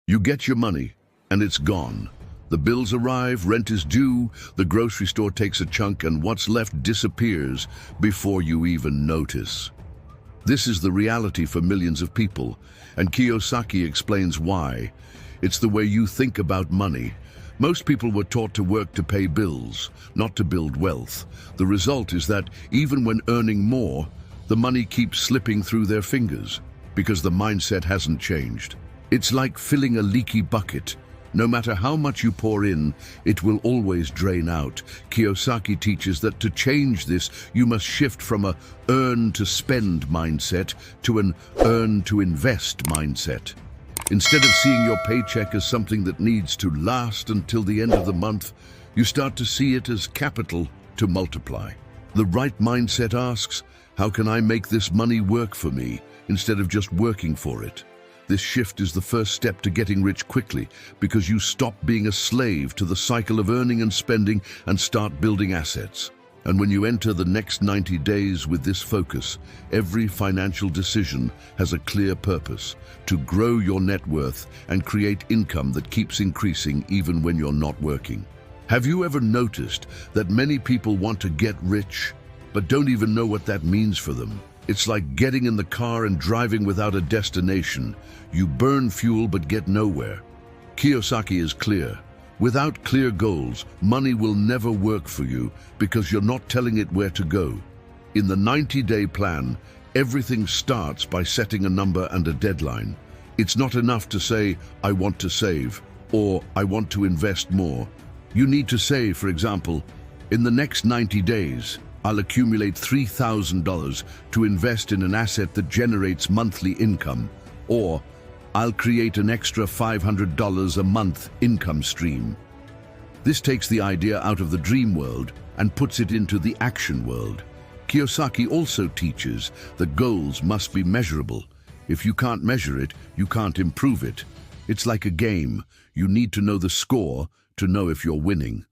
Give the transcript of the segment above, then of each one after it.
You get your money, and it's gone. The bills arrive, rent is due, the grocery store takes a chunk, and what's left disappears before you even notice. This is the reality for millions of people, and Kiyosaki explains why. It's the way you think about money. Most people were taught to work to pay bills, not to build wealth. The result is that even when earning more, the money keeps slipping through their fingers because the mindset hasn't changed. It's like filling a leaky bucket. No matter how much you pour in, it will always drain out. Kiyosaki teaches that to change this, you must shift from a earn to spend mindset to an earn to invest mindset. Instead of seeing your paycheck as something that needs to last until the end of the month, you start to see it as capital to multiply. The right mindset asks, how can I make this money work for me instead of just working for it? This shift is the first step to getting rich quickly because you stop being a slave to the cycle of earning and spending and start building assets. And when you enter the next 90 days with this focus, every financial decision has a clear purpose: to grow your net worth and create income that keeps increasing even when you're not working. Have you ever noticed that many people want to get rich, but don't even know what that means for them? It's like getting in the car and driving without a destination. You burn fuel but get nowhere. Kiyosaki is clear. Without clear goals, money will never work for you because you're not telling it where to go. In the 90-day plan, everything starts by setting a number and a deadline. It's not enough to say, I want to save, or I want to invest more. You need to say, for example, in the next 90 days, I'll accumulate $3,000 to invest in an asset that generates monthly income, or I'll create an extra $500 a month income stream. This takes the idea out of the dream world and puts it into the action world. Kiyosaki also teaches that goals must be measurable. If you can't measure it, you can't improve it. It's like a game. You need to know the score to know if you're winning.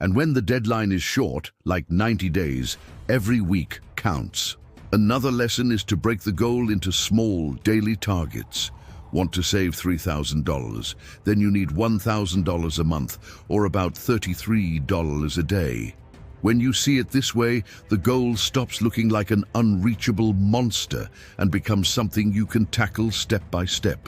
And when the deadline is short, like 90 days, every week counts. Another lesson is to break the goal into small, daily targets. Want to save $3,000? Then you need $1,000 a month, or about $33 a day. When you see it this way, the goal stops looking like an unreachable monster and becomes something you can tackle step by step.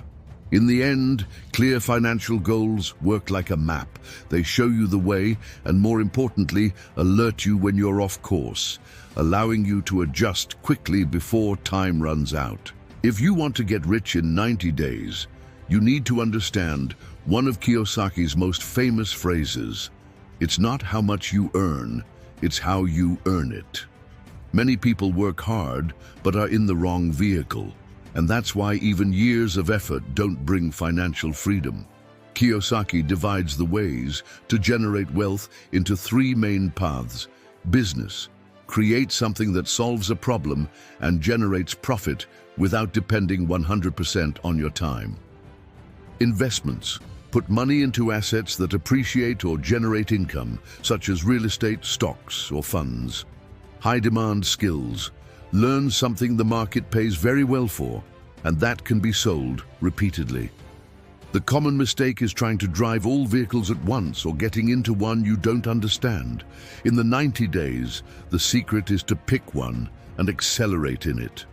In the end, clear financial goals work like a map. They show you the way and, more importantly, alert you when you're off course, allowing you to adjust quickly before time runs out. If you want to get rich in 90 days, you need to understand one of Kiyosaki's most famous phrases: it's not how much you earn, it's how you earn it. Many people work hard but are in the wrong vehicle. And that's why even years of effort don't bring financial freedom. Kiyosaki divides the ways to generate wealth into three main paths: business, create something that solves a problem and generates profit without depending 100% on your time; investments, put money into assets that appreciate or generate income, such as real estate, stocks, or funds; high-demand skills, learn something the market pays very well for, and that can be sold repeatedly. The common mistake is trying to drive all vehicles at once or getting into one you don't understand. In the 90 days, the secret is to pick one and accelerate in it.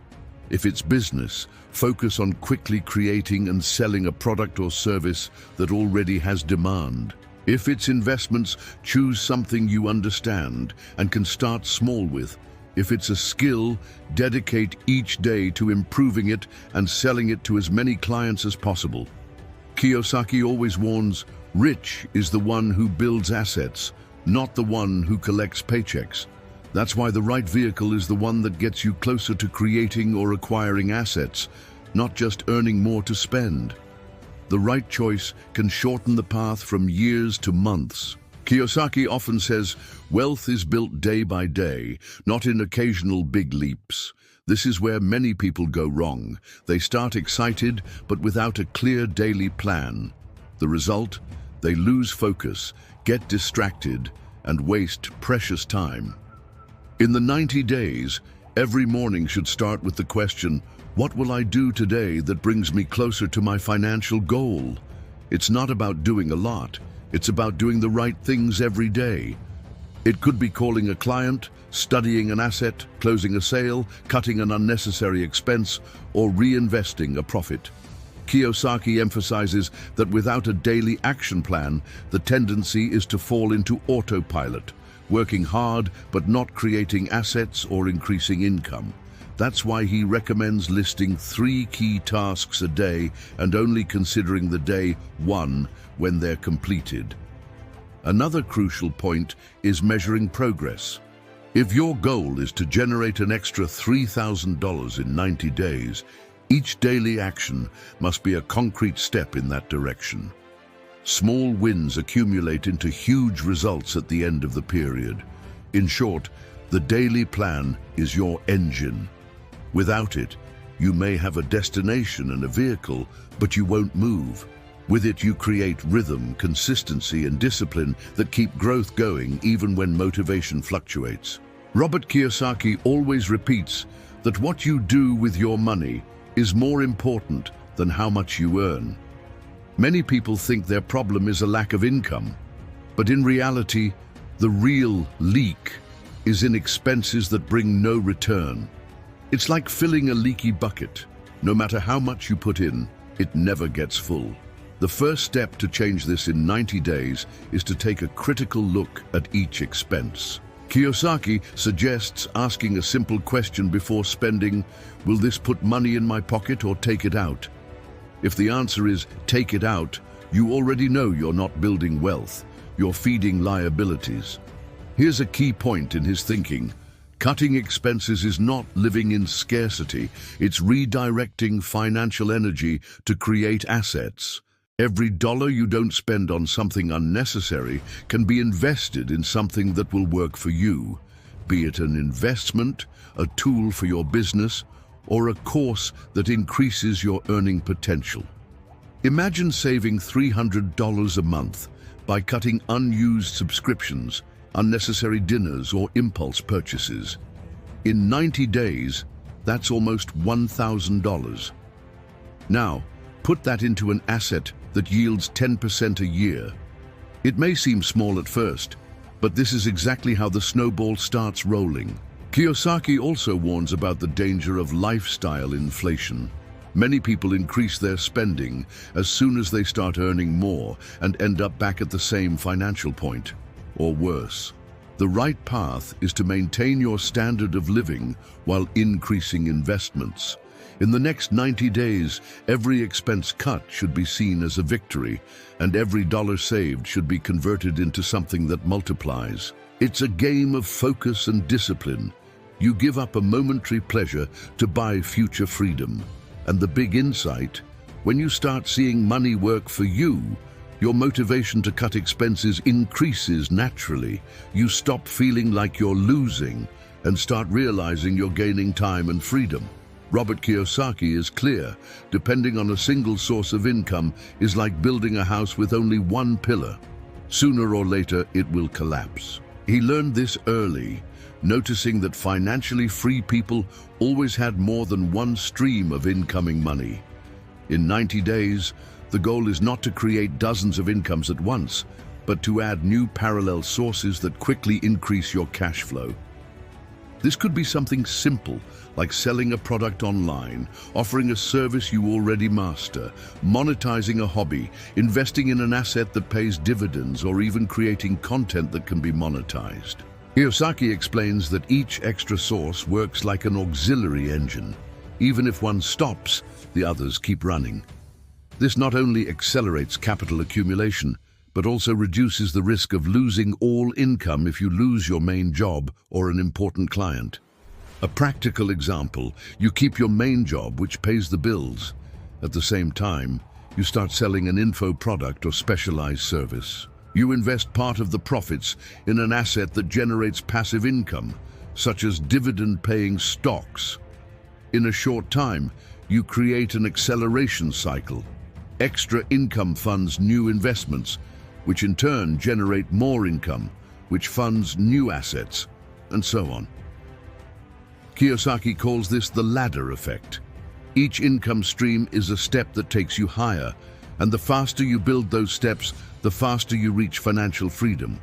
If it's business, focus on quickly creating and selling a product or service that already has demand. If it's investments, choose something you understand and can start small with. If it's a skill, dedicate each day to improving it and selling it to as many clients as possible. Kiyosaki always warns, rich is the one who builds assets, not the one who collects paychecks. That's why the right vehicle is the one that gets you closer to creating or acquiring assets, not just earning more to spend. The right choice can shorten the path from years to months. Kiyosaki often says, wealth is built day by day, not in occasional big leaps. This is where many people go wrong. They start excited, but without a clear daily plan. The result? They lose focus, get distracted, and waste precious time. In the 90 days, every morning should start with the question, what will I do today that brings me closer to my financial goal? It's not about doing a lot, it's about doing the right things every day. It could be calling a client, studying an asset, closing a sale, cutting an unnecessary expense, or reinvesting a profit. Kiyosaki emphasizes that without a daily action plan, the tendency is to fall into autopilot, working hard but not creating assets or increasing income. That's why he recommends listing 3 key tasks a day and only considering the day 1 when they're completed. Another crucial point is measuring progress. If your goal is to generate an extra $3,000 in 90 days, each daily action must be a concrete step in that direction. Small wins accumulate into huge results at the end of the period. In short, the daily plan is your engine. Without it, you may have a destination and a vehicle, but you won't move. With it, you create rhythm, consistency, and discipline that keep growth going even when motivation fluctuates. Robert Kiyosaki always repeats that what you do with your money is more important than how much you earn. Many people think their problem is a lack of income, but in reality, the real leak is in expenses that bring no return. It's like filling a leaky bucket. No matter how much you put in, it never gets full. The first step to change this in 90 days is to take a critical look at each expense. Kiyosaki suggests asking a simple question before spending: will this put money in my pocket or take it out? If the answer is take it out, you already know you're not building wealth, you're feeding liabilities. Here's a key point in his thinking. Cutting expenses is not living in scarcity, it's redirecting financial energy to create assets. Every dollar you don't spend on something unnecessary can be invested in something that will work for you, be it an investment, a tool for your business, or a course that increases your earning potential. Imagine saving $300 a month by cutting unused subscriptions, unnecessary dinners, or impulse purchases. In 90 days, that's almost $1,000. Now, put that into an asset that yields 10% a year. It may seem small at first, but this is exactly how the snowball starts rolling. Kiyosaki also warns about the danger of lifestyle inflation. Many people increase their spending as soon as they start earning more and end up back at the same financial point, or worse. The right path is to maintain your standard of living while increasing investments. In the next 90 days, every expense cut should be seen as a victory, and every dollar saved should be converted into something that multiplies. It's a game of focus and discipline. You give up a momentary pleasure to buy future freedom. And the big insight, when you start seeing money work for you, your motivation to cut expenses increases naturally. You stop feeling like you're losing and start realizing you're gaining time and freedom. Robert Kiyosaki is clear: depending on a single source of income is like building a house with only one pillar. Sooner or later, it will collapse. He learned this early, noticing that financially free people always had more than one stream of incoming money. In 90 days, the goal is not to create dozens of incomes at once, but to add new parallel sources that quickly increase your cash flow. This could be something simple, like selling a product online, offering a service you already master, monetizing a hobby, investing in an asset that pays dividends, or even creating content that can be monetized. Kiyosaki explains that each extra source works like an auxiliary engine. Even if one stops, the others keep running. This not only accelerates capital accumulation, but also reduces the risk of losing all income if you lose your main job or an important client. A practical example: you keep your main job, which pays the bills. At the same time, you start selling an info product or specialized service. You invest part of the profits in an asset that generates passive income, such as dividend-paying stocks. In a short time, you create an acceleration cycle. Extra income funds new investments, which in turn generate more income, which funds new assets, and so on. Kiyosaki calls this the ladder effect. Each income stream is a step that takes you higher, And the faster you build those steps, the faster you reach financial freedom.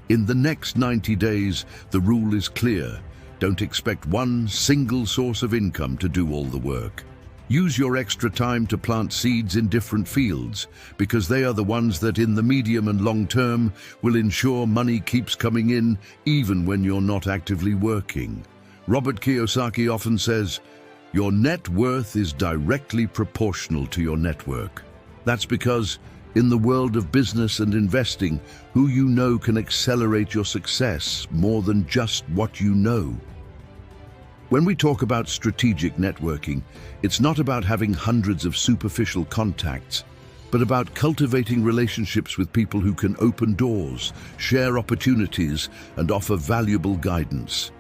In the next 90 days, the rule is clear. Don't expect one single source of income to do all the work. Use your extra time to plant seeds in different fields, because they are the ones that in the medium and long term will ensure money keeps coming in even when you're not actively working. Robert Kiyosaki often says, your net worth is directly proportional to your network. That's because in the world of business and investing, who you know can accelerate your success more than just what you know. When we talk about strategic networking, it's not about having hundreds of superficial contacts, but about cultivating relationships with people who can open doors, share opportunities, and offer valuable guidance.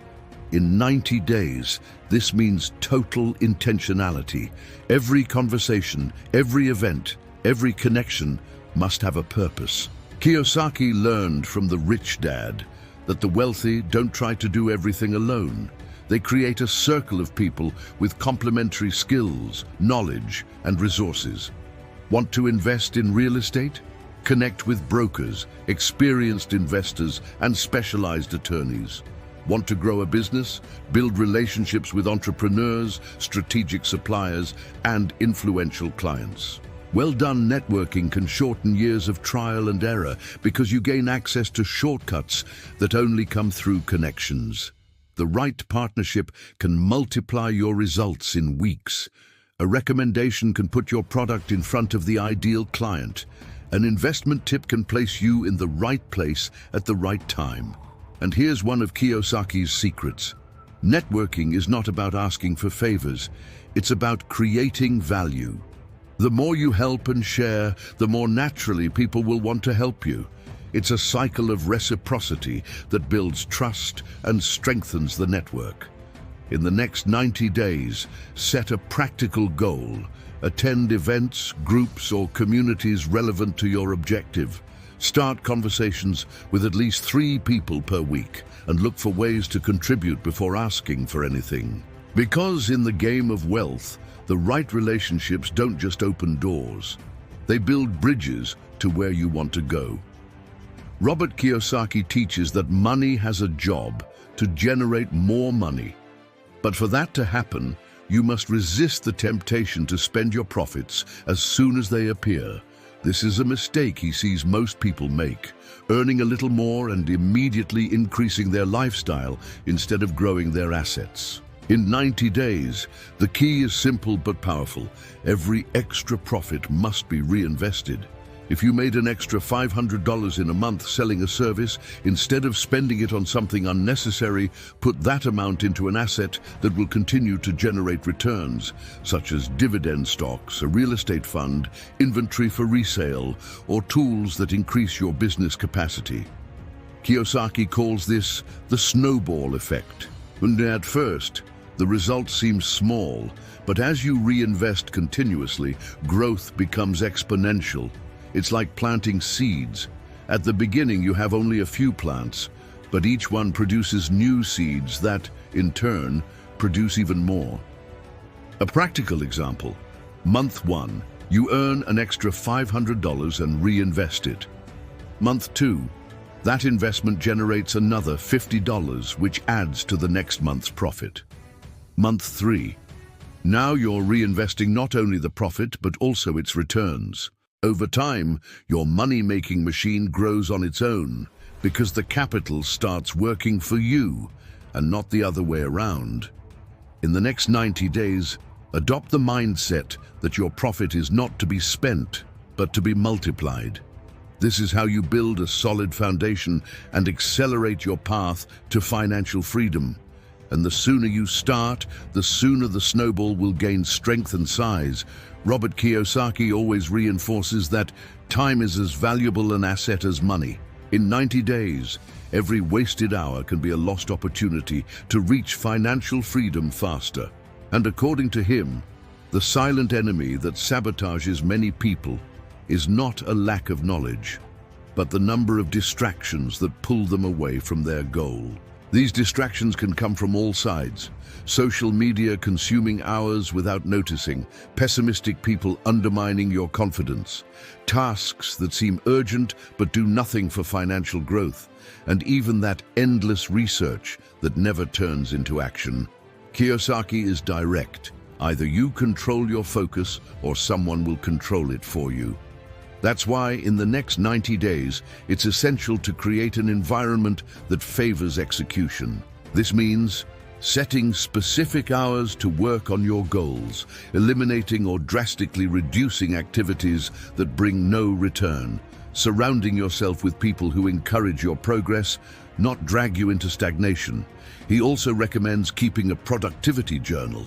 In 90 days, this means total intentionality. Every conversation, every event, every connection must have a purpose. Kiyosaki learned from the rich dad that the wealthy don't try to do everything alone. They create a circle of people with complementary skills, knowledge, and resources. Want to invest in real estate? Connect with brokers, experienced investors, and specialized attorneys. Want to grow a business? Build relationships with entrepreneurs, strategic suppliers, and influential clients. Well-done networking can shorten years of trial and error because you gain access to shortcuts that only come through connections. The right partnership can multiply your results in weeks. A recommendation can put your product in front of the ideal client. An investment tip can place you in the right place at the right time. And here's one of Kiyosaki's secrets. Networking is not about asking for favors. It's about creating value. The more you help and share, the more naturally people will want to help you. It's a cycle of reciprocity that builds trust and strengthens the network. In the next 90 days, set a practical goal. Attend events, groups, or communities relevant to your objective. Start conversations with at least 3 people per week and look for ways to contribute before asking for anything. Because in the game of wealth, the right relationships don't just open doors. They build bridges to where you want to go. Robert Kiyosaki teaches that money has a job to generate more money. But for that to happen, you must resist the temptation to spend your profits as soon as they appear. This is a mistake he sees most people make, earning a little more and immediately increasing their lifestyle instead of growing their assets. In 90 days, the key is simple but powerful. Every extra profit must be reinvested. If you made an extra $500 in a month selling a service, instead of spending it on something unnecessary, put that amount into an asset that will continue to generate returns, such as dividend stocks, a real estate fund, inventory for resale, or tools that increase your business capacity. Kiyosaki calls this the snowball effect. And at first, the result seems small, but as you reinvest continuously, growth becomes exponential. It's like planting seeds. At the beginning, you have only a few plants, but each one produces new seeds that, in turn, produce even more. A practical example. Month 1, you earn an extra $500 and reinvest it. Month 2, that investment generates another $50, which adds to the next month's profit. Month 3, now you're reinvesting not only the profit, but also its returns. Over time, your money-making machine grows on its own because the capital starts working for you and not the other way around. In the next 90 days, adopt the mindset that your profit is not to be spent, but to be multiplied. This is how you build a solid foundation and accelerate your path to financial freedom. And the sooner you start, the sooner the snowball will gain strength and size. Robert Kiyosaki always reinforces that time is as valuable an asset as money. In 90 days, every wasted hour can be a lost opportunity to reach financial freedom faster. And according to him, the silent enemy that sabotages many people is not a lack of knowledge, but the number of distractions that pull them away from their goal. These distractions can come from all sides. Social media consuming hours without noticing, pessimistic people undermining your confidence, tasks that seem urgent but do nothing for financial growth, and even that endless research that never turns into action. Kiyosaki is direct. Either you control your focus or someone will control it for you. That's why in the next 90 days, it's essential to create an environment that favors execution. This means setting specific hours to work on your goals, eliminating or drastically reducing activities that bring no return, surrounding yourself with people who encourage your progress, not drag you into stagnation. He also recommends keeping a productivity journal,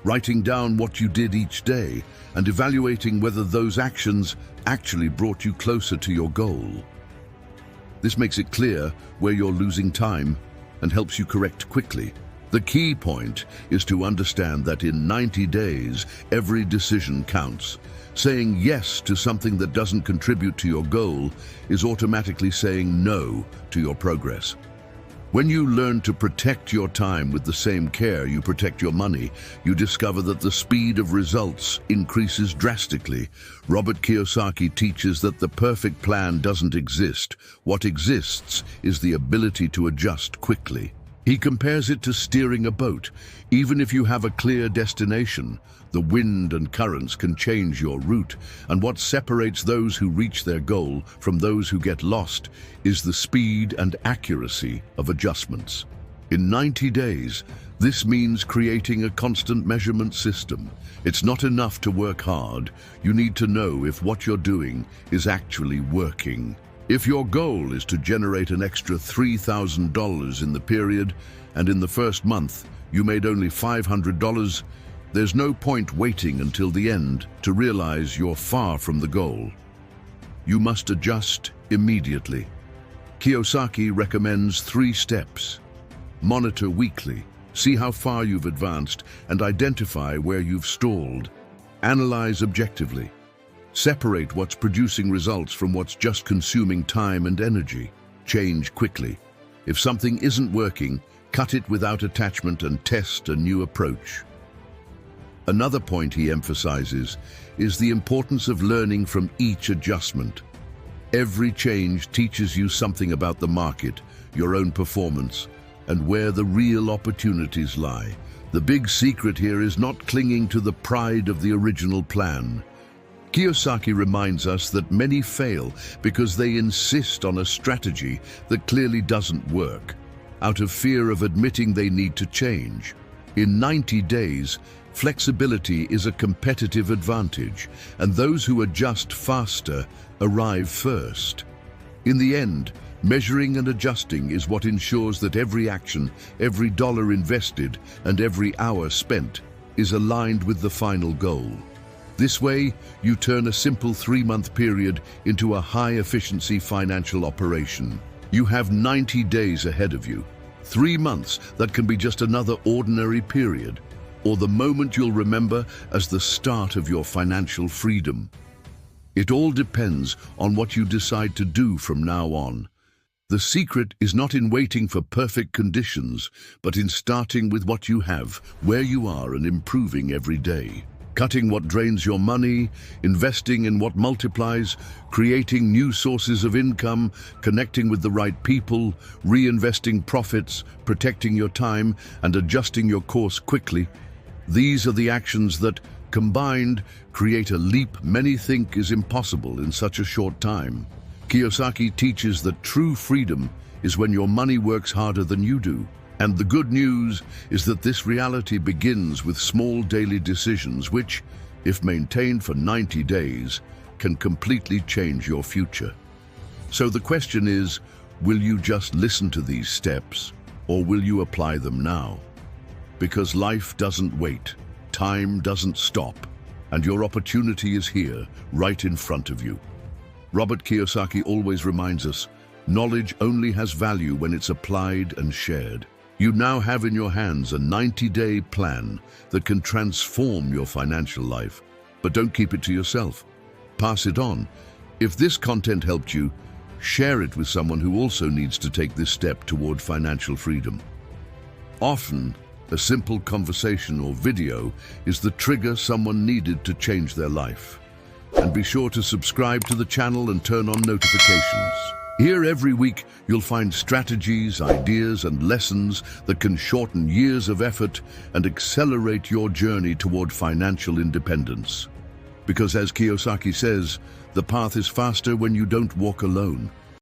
writing down what you did each day and evaluating whether those actions actually brought you closer to your goal. This makes it clear where you're losing time and helps you correct quickly. The key point is to understand that in 90 days, every decision counts. Saying yes to something that doesn't contribute to your goal is automatically saying no to your progress. When you learn to protect your time with the same care you protect your money, you discover that the speed of results increases drastically. Robert Kiyosaki teaches that the perfect plan doesn't exist. What exists is the ability to adjust quickly. He compares it to steering a boat. Even if you have a clear destination, the wind and currents can change your route, and what separates those who reach their goal from those who get lost is the speed and accuracy of adjustments. In 90 days, this means creating a constant measurement system. It's not enough to work hard. You need to know if what you're doing is actually working. If your goal is to generate an extra $3,000 in the period, and in the first month you made only $500, there's no point waiting until the end to realize you're far from the goal. You must adjust immediately. Kiyosaki recommends 3 steps. Monitor weekly, see how far you've advanced, and identify where you've stalled. Analyze objectively. Separate what's producing results from what's just consuming time and energy. Change quickly. If something isn't working, cut it without attachment and test a new approach. Another point he emphasizes is the importance of learning from each adjustment. Every change teaches you something about the market, your own performance, and where the real opportunities lie. The big secret here is not clinging to the pride of the original plan. Kiyosaki reminds us that many fail because they insist on a strategy that clearly doesn't work, out of fear of admitting they need to change. In 90 days, flexibility is a competitive advantage, and those who adjust faster arrive first. In the end, measuring and adjusting is what ensures that every action, every dollar invested, and every hour spent is aligned with the final goal. This way, you turn a simple 3-month period into a high-efficiency financial operation. You have 90 days ahead of you. 3 months that can be just another ordinary period, or the moment you'll remember as the start of your financial freedom. It all depends on what you decide to do from now on. The secret is not in waiting for perfect conditions, but in starting with what you have, where you are, and improving every day. Cutting what drains your money, investing in what multiplies, creating new sources of income, connecting with the right people, reinvesting profits, protecting your time, and adjusting your course quickly. These are the actions that, combined, create a leap many think is impossible in such a short time. Kiyosaki teaches that true freedom is when your money works harder than you do. And the good news is that this reality begins with small daily decisions which, if maintained for 90 days, can completely change your future. So the question is, will you just listen to these steps, or will you apply them now? Because life doesn't wait, time doesn't stop, and your opportunity is here, right in front of you. Robert Kiyosaki always reminds us, knowledge only has value when it's applied and shared. You now have in your hands a 90-day plan that can transform your financial life. But don't keep it to yourself. Pass it on. If this content helped you, share it with someone who also needs to take this step toward financial freedom. Often, a simple conversation or video is the trigger someone needed to change their life. And be sure to subscribe to the channel and turn on notifications. Here every week, you'll find strategies, ideas, and lessons that can shorten years of effort and accelerate your journey toward financial independence. Because as Kiyosaki says, the path is faster when you don't walk alone.